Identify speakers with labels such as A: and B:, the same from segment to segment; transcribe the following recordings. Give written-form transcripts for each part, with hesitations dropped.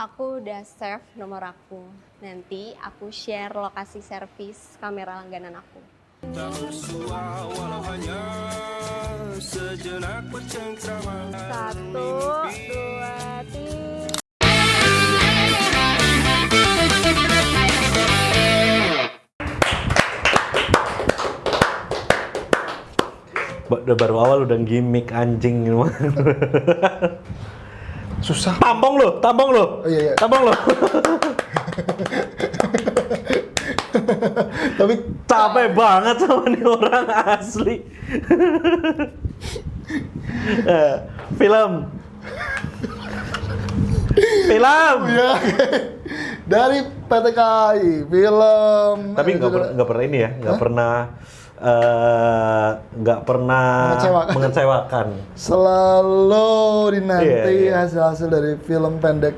A: Aku udah save nomor aku. Nanti aku share lokasi servis kamera langganan aku.
B: Tak bersua walau hanya sejenak bercengkrama.
A: 1, 2, 3.
C: Baru awal udah gimmick anjing.
D: Susah.
C: Tampong lo.
D: Oh, iya.
C: Tampong lo.
D: Tapi
C: Capek banget sama nih orang asli. Film.
D: ya dari PT KAI film.
C: Tapi nggak pernah ini ya, nggak pernah mengecewakan.
D: Selalu dinanti
C: Iya.
D: hasil-hasil dari film pendek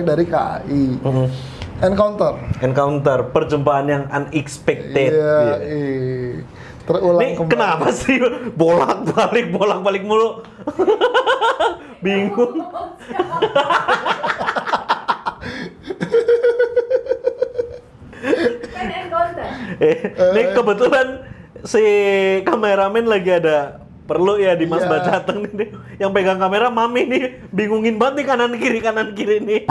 D: dari KAI.
C: Encounter, perjumpaan yang unexpected.
D: Iya. Terulang
C: Nih
D: kembali.
C: kenapa sih bolak-balik mulu? Bingung.
A: Kan encounter.
C: Nih kebetulan si kameramen lagi ada perlu ya di Mas
D: Iya.
C: Bacateng nih. Yang pegang kamera mami nih bingungin banget nih kanan kiri nih.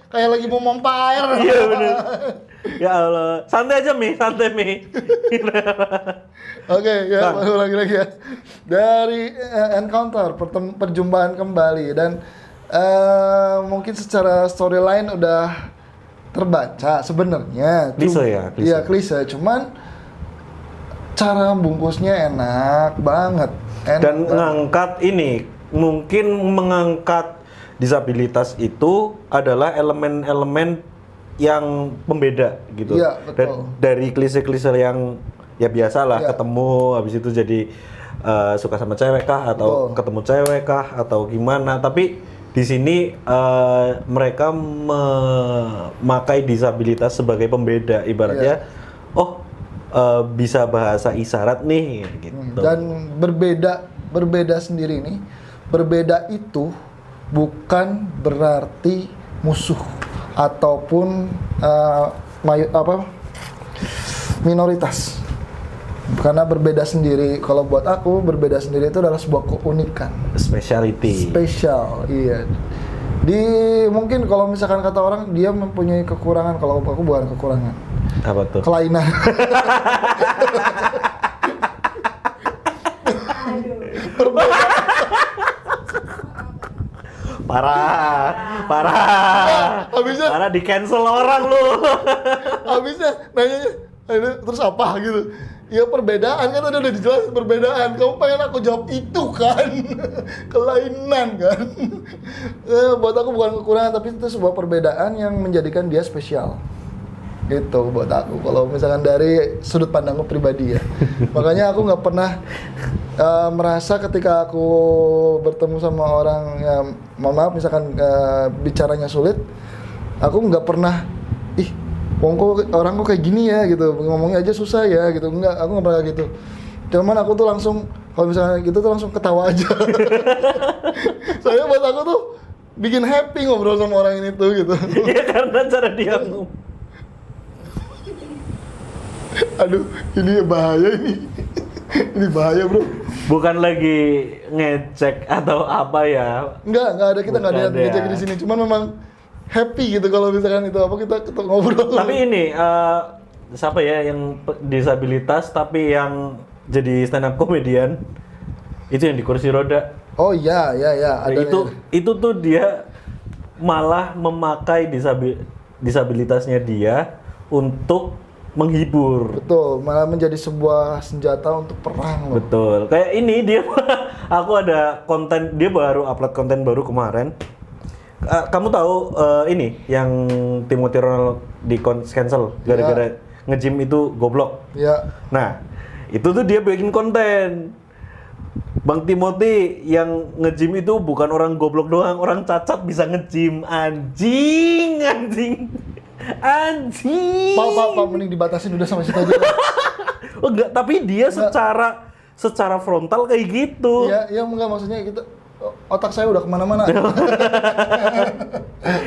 D: Kayak lagi mau umpire.
C: Iya bener. Ya Allah, santai aja santai Mi.
D: Oke, ya,
C: Bang.
D: ulangi lagi ya. Dari encounter, perjumpaan kembali dan mungkin secara storyline udah terbaca sebenarnya.
C: Klise ya, klise.
D: Iya, klise. Cuman cara bungkusnya enak banget.
C: Dan mungkin mengangkat disabilitas itu adalah elemen-elemen yang pembeda gitu.
D: Iya, betul.
C: Dari klise-klise yang ya biasa lah,
D: Iya.
C: ketemu habis itu jadi suka sama cewek kah atau
D: Betul.
C: ketemu cewek kah atau gimana. Tapi di sini mereka memakai disabilitas sebagai pembeda, ibaratnya bisa bahasa isyarat nih gitu.
D: Dan berbeda sendiri nih. Berbeda itu bukan berarti musuh ataupun minoritas. Karena berbeda sendiri, kalau buat aku berbeda sendiri itu adalah sebuah keunikan.
C: Speciality.
D: Spesial, iya. Mungkin kalau misalkan kata orang dia mempunyai kekurangan, kalau aku bukan kekurangan.
C: Apa tuh?
D: Kelainan.
C: Parah.
D: Habisnya
C: Parah di cancel orang lu.
D: nanya terus apa gitu. Ya perbedaan kan udah dijelasin perbedaan. Kamu pengen aku jawab itu kan. Kelainan kan. Buat aku bukan kekurangan tapi itu sebuah perbedaan yang menjadikan dia spesial. Itu buat aku kalau misalkan dari sudut pandangku pribadi ya. Makanya aku nggak pernah merasa ketika aku bertemu sama orang ya, mohon maaf misalkan bicaranya sulit, aku nggak pernah orang kok kayak gini ya gitu, ngomongnya aja susah ya gitu. Enggak, aku nggak pernah gitu. Cuman aku tuh langsung kalau misalnya gitu tuh langsung ketawa aja. Soalnya buat aku tuh bikin happy ngobrol sama orang ini tuh gitu.
C: Ya karena cara dia ngomong.
D: Aduh, ini bahaya ini. Ini bahaya, Bro.
C: Bukan lagi ngecek atau apa ya.
D: Enggak ada, kita nggak ada
C: Bukan ya.
D: ngecek di sini. Cuman memang happy gitu kalau misalkan itu apa kita ngobrol.
C: Tapi ini siapa ya yang disabilitas tapi yang jadi stand up comedian itu yang di kursi roda.
D: Oh iya ada.
C: Itu tuh dia malah memakai disabilitasnya dia untuk menghibur.
D: Betul, malah menjadi sebuah senjata untuk perang loh.
C: Betul. Kayak ini dia aku ada konten, dia baru upload konten baru kemarin. Kamu tahu ini yang Timothy Ronald di cancel gara-gara nge-gym itu goblok.
D: Ya.
C: Nah, itu tuh dia bikin konten. Bang Timothy yang nge-gym itu bukan orang goblok doang, orang cacat bisa nge-gym. Anjing.
D: Pak, mending dibatasin udah sama situ aja.
C: Oh enggak, tapi dia secara frontal kayak gitu.
D: Iya, enggak maksudnya kita otak saya udah kemana-mana.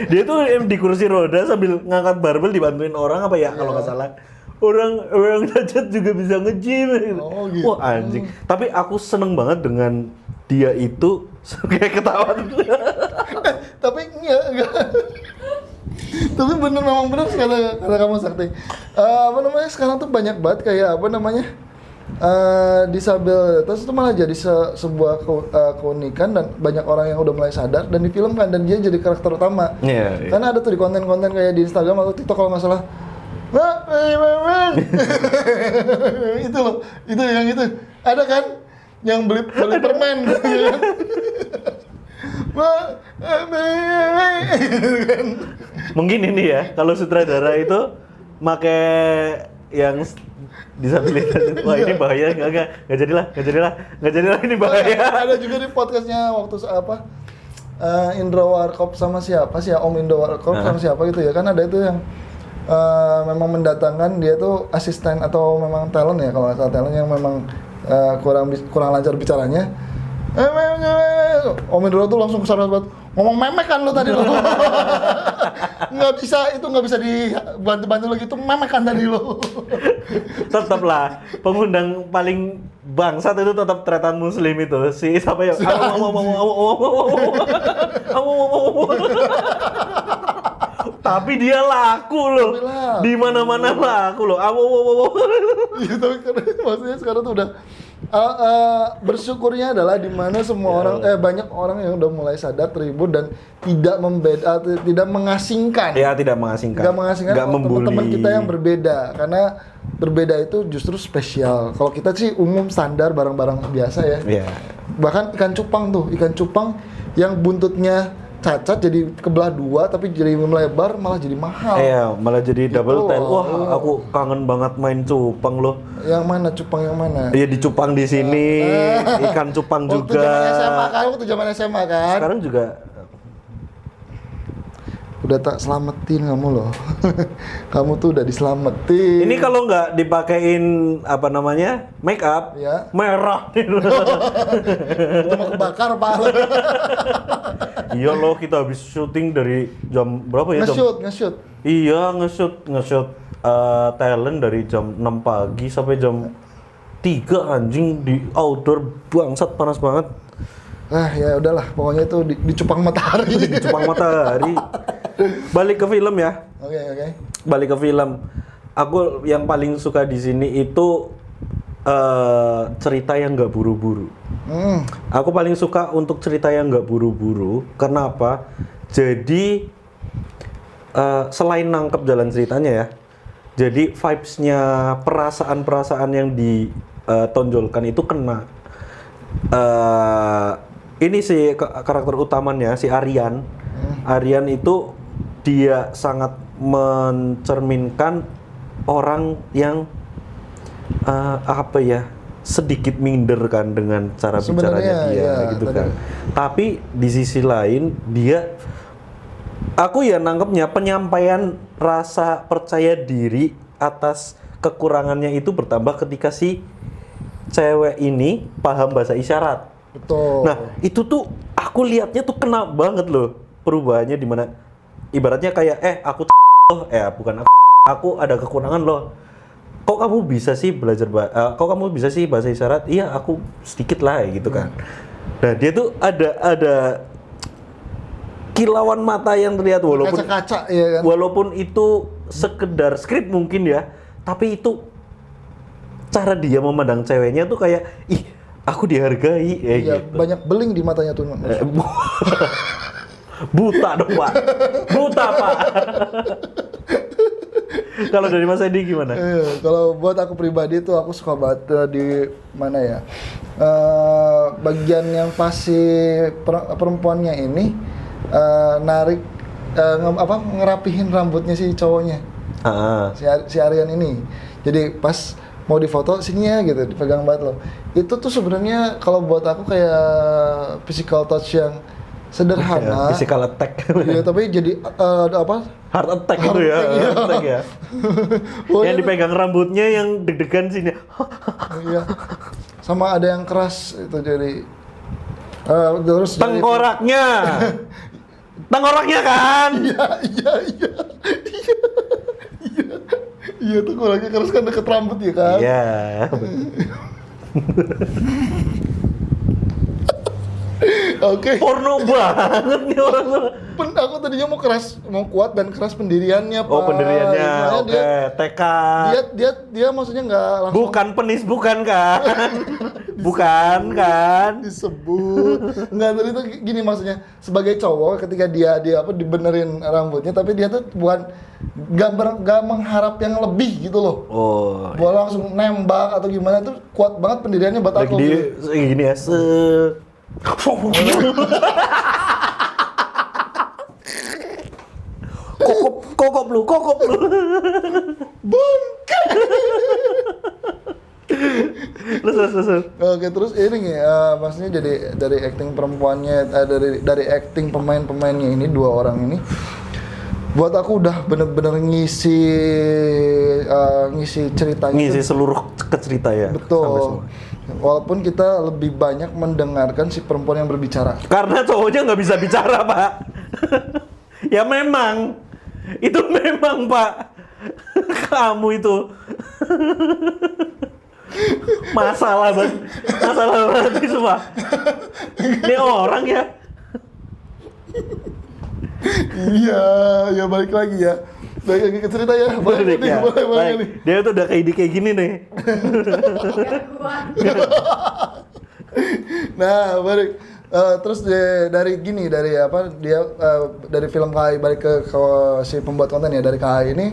C: Dia tuh di kursi roda sambil ngangkat barbel dibantuin orang apa ya kalau nggak salah. Orang cacat juga bisa nge-gym.
D: Oh, gitu.
C: Wah anjing. Tapi aku seneng banget dengan dia itu kayak ketawa.
D: Tapi enggak. Tapi memang benar kata kamu Sakti. Apa namanya sekarang tuh banyak banget kayak apa namanya disabilitas itu malah jadi sebuah keunikan dan banyak orang yang udah mulai sadar dan difilmkan dan dia jadi karakter utama.
C: Iya.
D: Karena ada tuh di konten-konten kayak di Instagram atau TikTok kalau nggak salah. Itu loh, itu yang itu ada kan yang beli permen.
C: Mungkin ini ya, kalau sutradara itu make yang disabilitas. Wah ini bahaya, nggak jadilah ini bahaya.
D: Ada juga di podcastnya waktu apa Indra Warkop sama siapa sih ya, Om Indra Warkop sama siapa gitu ya, kan ada itu yang memang mendatangkan dia tuh asisten atau memang talent ya, kalau nggak salah talent yang memang kurang lancar bicaranya. Om Indra tuh langsung kesana banget, ngomong memek kan lo tadi lo. nggak bisa dibantu lagi, itu memek kan tadi lo.
C: Tetaplah pengundang paling bangsat itu tetap tretan muslim itu si siapa ya? Tapi dia laku loh, di mana-mana laku loh.
D: Iya, tapi karena maksudnya sekarang tuh udah bersyukurnya adalah di mana semua orang banyak orang yang udah mulai sadar, terhibur dan tidak mengasingkan.
C: Ya, tidak mengasingkan. Nggak membuli
D: teman-teman kita yang berbeda, karena berbeda itu justru spesial. Kalau kita sih umum standar barang-barang biasa ya.
C: Iya.
D: Bahkan ikan cupang yang buntutnya cacat jadi kebelah dua tapi jadi melebar malah jadi mahal.
C: Iya, malah jadi double
D: Gitu
C: tail.
D: loh.
C: Wah, aku kangen banget main cupang loh.
D: Yang mana cupang yang mana?
C: Iya, di cupang di sini, ikan cupang juga.
D: Waktu zaman SMA kan.
C: Sekarang juga
D: Udah tak selamatin kamu loh. Kamu tuh udah diselamatin.
C: ini kalau nggak dipakein apa namanya make up,
D: Ya.
C: merah.
D: Itu mah kebakar Pak.
C: Iya loh, kita habis syuting dari jam berapa ya?
D: Nge-shoot.
C: Iya, nge-shoot talent dari jam 6 pagi sampai jam 3 anjing di outdoor, bangsat panas banget.
D: Ya udahlah, pokoknya itu di cupang matahari.
C: Di cupang matahari. Balik ke film ya.
D: Oke.
C: Balik ke film. Aku yang paling suka di sini itu cerita yang nggak buru-buru. Aku paling suka untuk cerita yang nggak buru-buru. Kenapa? Jadi selain nangkep jalan ceritanya ya, jadi vibes-nya, perasaan-perasaan yang ditonjolkan itu kena. Ini si karakter utamanya si Aryan. Aryan itu dia sangat mencerminkan orang yang sedikit minder kan dengan cara bicaranya dia
D: ya,
C: gitu kan. Tapi di sisi lain dia, aku ya nangkepnya penyampaian rasa percaya diri atas kekurangannya itu bertambah ketika si cewek ini paham bahasa isyarat.
D: Betul.
C: Nah itu tuh aku lihatnya tuh kena banget loh perubahannya, di mana ibaratnya kayak aku loh, bukan aku ada kekurangan loh. Kok kamu bisa sih bahasa isyarat? Iya, aku sedikit lah gitu kan. Nah, dia tuh ada kilauan mata yang terlihat walaupun
D: kaca-kaca ya kan.
C: Walaupun itu sekedar skrip mungkin ya, tapi itu cara dia memandang ceweknya tuh kayak aku dihargai
D: Iya,
C: gitu.
D: banyak beling di matanya tuh.
C: Buta dong Pak. Buta Pak. Kalau dari Mas Edi gimana?
D: Kalau buat aku pribadi tuh aku suka banget di mana ya, bagian yang pasti perempuannya ini narik ngerapihin rambutnya si cowoknya, si Aryan ini. Jadi pas mau difoto sini ya gitu, dipegang banget loh. Itu tuh sebenarnya kalau buat aku kayak physical touch yang sederhana.
C: Physical attack.
D: Iya, tapi jadi
C: Heart attack itu ya. Heart attack ya. Yang dipegang rambutnya yang deg-degan sini.
D: Iya. Sama ada yang keras itu, jadi Terus dari-
C: Tengkoraknya. Tengkoraknya kan?
D: Iya tuh kurangnya karena kan deket rambut ya kan.
C: Iya.
D: Oke.
C: Porno banget nih orang tuh.
D: Aku tadinya mau kuat dan keras pendiriannya, Pak.
C: Oh, pendiriannya.
D: Soalnya
C: Oke, tekad.
D: Dia maksudnya nggak langsung
C: Bukan penis, bukan kan? Bukan kan?
D: disebut. Nggak, tadi itu gini maksudnya. Sebagai cowok ketika dia dibenerin rambutnya, tapi dia tuh bukan nggak mengharap yang lebih gitu loh.
C: Oh.
D: Buat langsung nembak atau gimana tuh kuat banget pendiriannya buat
C: Lagi
D: aku.
C: dia
D: gitu.
C: gini ya. Kokop lu. Terus.
D: Oke, terus ini maksudnya dari acting perempuannya, dari acting pemain-pemainnya ini, dua orang ini, buat aku udah bener-bener ngisi ceritanya.
C: Ngisi seluruh cerita ya. Sampai
D: Betul.
C: semua.
D: Walaupun kita lebih banyak mendengarkan si perempuan yang berbicara.
C: Karena cowoknya nggak bisa bicara, Pak. Ya memang. Itu memang, Pak. Kamu itu. Masalah banget itu, Pak. Ini orang ya.
D: Iya, balik lagi ya. Balik lagi ke cerita ya.
C: Balik ya.
D: Boleh
C: Baik.
D: nih.
C: Dia tuh udah kayak gini nih.
D: Nah, balik. Terus dari film KAI balik ke si pembuat konten ya, dari KAI ini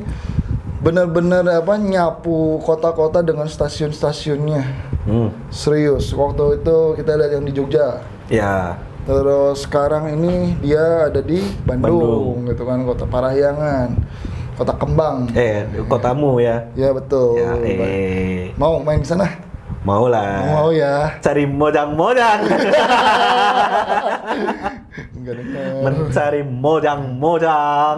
D: benar-benar nyapu kota-kota dengan stasiun-stasiunnya. Serius. Waktu itu kita lihat yang di Jogja.
C: Ya.
D: Terus sekarang ini dia ada di Bandung. Gitu kan, kota Parahyangan, kota Kembang.
C: Kotamu ya.
D: Ya betul.
C: Ya,
D: Mau main di sana?
C: mau lah.
D: Mau ya.
C: Cari mojang-mojang.
D: Enggak dengar.
C: Mencari mojang-mojang.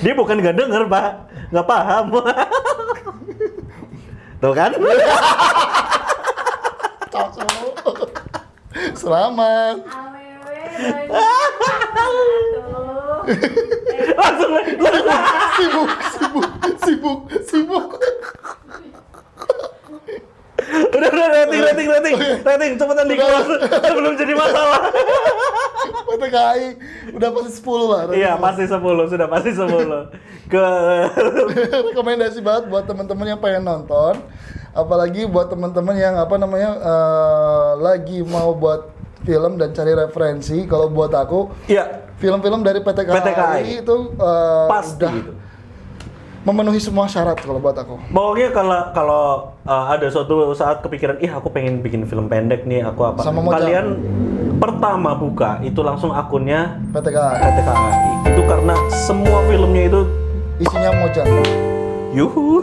C: Dia bukan nggak denger, Pak. Nggak paham. Tuh kan?
D: Selamat.
C: Langsung.
D: Sibuk.
C: Udah rating cepetan di-close sebelum jadi masalah.
D: PTKI udah pasti 10 lah.
C: Iya, pasti 10, sudah pasti 10.
D: Rekomendasi banget buat teman-teman yang pengen nonton, apalagi buat teman-teman yang lagi mau buat film dan cari referensi. Kalau buat aku,
C: Iya,
D: film-film dari PTKI itu
C: pasti
D: udah
C: gitu.
D: memenuhi semua syarat kalau buat aku.
C: Pokoknya kalau ada suatu saat kepikiran, aku pengen bikin film pendek nih, aku apa?
D: Sama Mojang.
C: Kalian pertama buka itu langsung akunnya
D: PTKI
C: PTKI. Itu karena semua filmnya itu
D: isinya mojang.
C: yuhu.